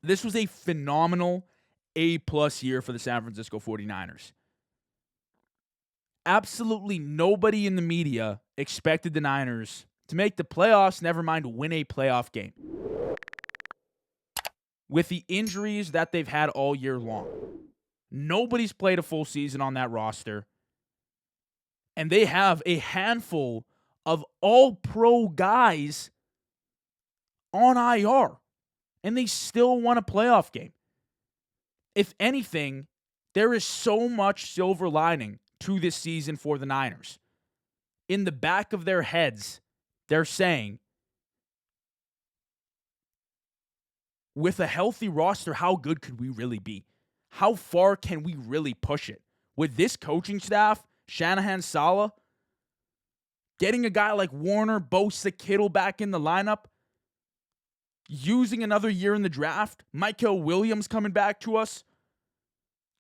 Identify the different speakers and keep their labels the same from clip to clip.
Speaker 1: This was a phenomenal A-plus year for the San Francisco 49ers. Absolutely nobody in the media expected the Niners to make the playoffs, never mind win a playoff game. With the injuries that they've had all year long, nobody's played a full season on that roster. And they have a handful of all-pro guys on IR. And they still won a playoff game. If anything, there is so much silver lining to this season for the Niners. In the back of their heads, they're saying, with a healthy roster, how good could we really be? How far can we really push it? With this coaching staff, Shanahan, Saleh, getting a guy like Warner, Bosa, Kittle back in the lineup, using another year in the draft, Michael Williams coming back to us,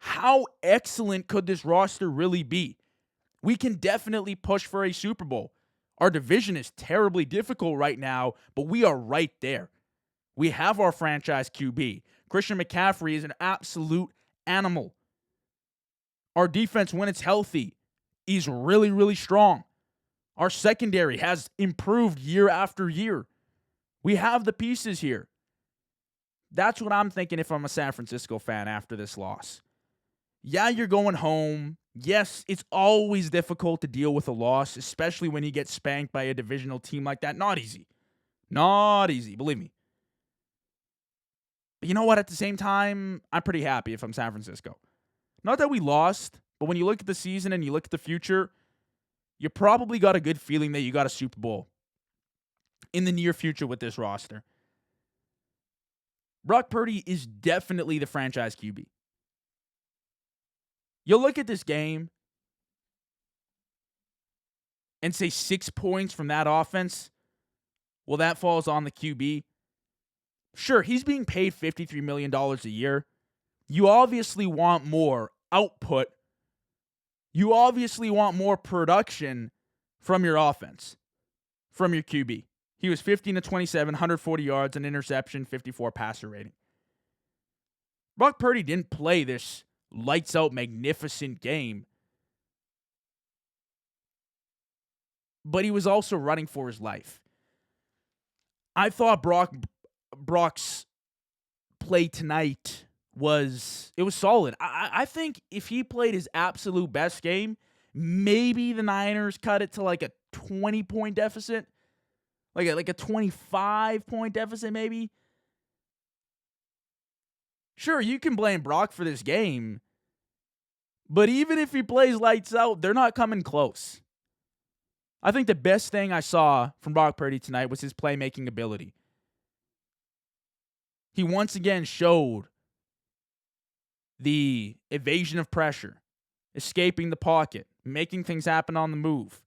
Speaker 1: how excellent could this roster really be? We can definitely push for a Super Bowl. Our division is terribly difficult right now, but we are right there. We have our franchise QB. Christian McCaffrey is an absolute animal. Our defense, when it's healthy, is really, really strong. Our secondary has improved year after year. We have the pieces here. That's what I'm thinking if I'm a San Francisco fan after this loss. Yeah, you're going home. Yes, it's always difficult to deal with a loss, especially when you get spanked by a divisional team like that. Not easy. Not easy, believe me. But you know what? At the same time, I'm pretty happy if I'm San Francisco. Not that we lost, but when you look at the season and you look at the future, you probably got a good feeling that you got a Super Bowl in the near future with this roster. Brock Purdy is definitely the franchise QB. You'll look at this game and say 6 points from that offense, well, that falls on the QB. Sure, he's being paid $53 million a year. You obviously want more output. You obviously want more production from your offense, from your QB. He was 15 to 27, 140 yards, an interception, 54 passer rating. Brock Purdy didn't play this lights out magnificent game, but he was also running for his life. I thought Brock's play tonight was solid. I think if he played his absolute best game, maybe the Niners cut it to like a 20-point deficit, like a 25-point deficit maybe. Sure, you can blame Brock for this game, but even if he plays lights out, they're not coming close. I think the best thing I saw from Brock Purdy tonight was his playmaking ability. He once again showed the evasion of pressure, escaping the pocket, making things happen on the move.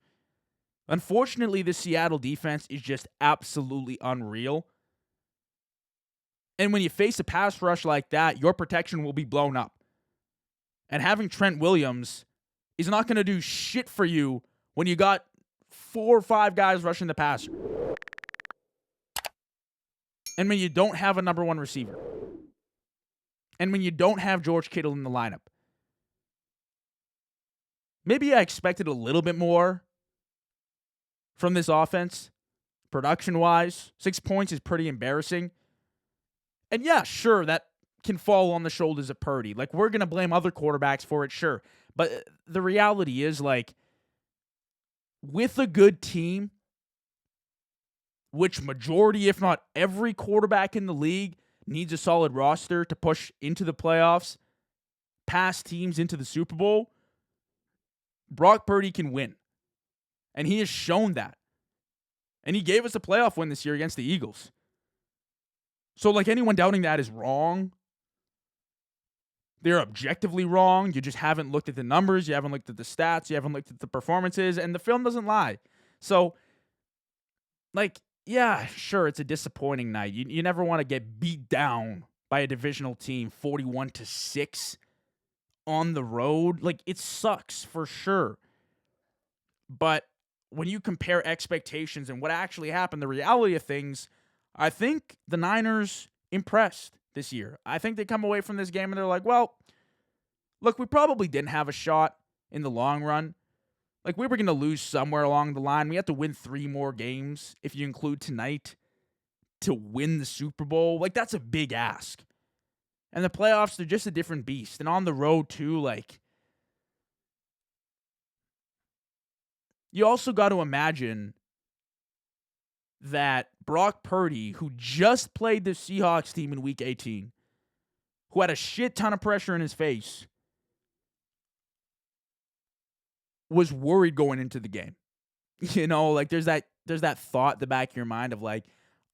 Speaker 1: Unfortunately, the Seattle defense is just absolutely unreal. And when you face a pass rush like that, your protection will be blown up. And having Trent Williams is not going to do shit for you when you got 4 or 5 guys rushing the passer. And when you don't have a number one receiver. And when you don't have George Kittle in the lineup. Maybe I expected a little bit more from this offense, production-wise. 6 points is pretty embarrassing. And yeah, sure, that can fall on the shoulders of Purdy. Like, we're going to blame other quarterbacks for it, sure. But the reality is, like, with a good team, which majority, if not every quarterback in the league needs a solid roster to push into the playoffs, pass teams into the Super Bowl, Brock Purdy can win. And he has shown that. And he gave us a playoff win this year against the Eagles. So, like, anyone doubting that is wrong. They're objectively wrong. You just haven't looked at the numbers. You haven't looked at the stats. You haven't looked at the performances. And the film doesn't lie. So, like, yeah, sure, it's a disappointing night. You never want to get beat down by a divisional team 41-6 on the road. Like, it sucks for sure. But when you compare expectations and what actually happened, the reality of things, I think the Niners impressed. this year. I think they come away from this game and they're like, well, look, we probably didn't have a shot in the long run. Like, we were going to lose somewhere along the line. We have to win 3 more games, if you include tonight, to win the Super Bowl. Like, that's a big ask. And the playoffs, they're just a different beast. And on the road, too, like, you also got to imagine that Brock Purdy, who just played the Seahawks team in Week 18, who had a shit ton of pressure in his face, was worried going into the game. You know, like there's that thought in the back of your mind of like,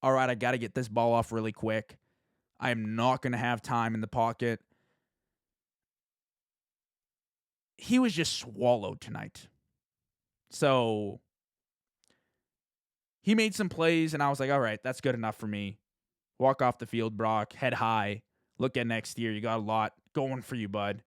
Speaker 1: all right, I got to get this ball off really quick. I am not going to have time in the pocket. He was just swallowed tonight. So he made some plays, and I was like, all right, that's good enough for me. Walk off the field, Brock, head high. Look at next year. You got a lot going for you, bud.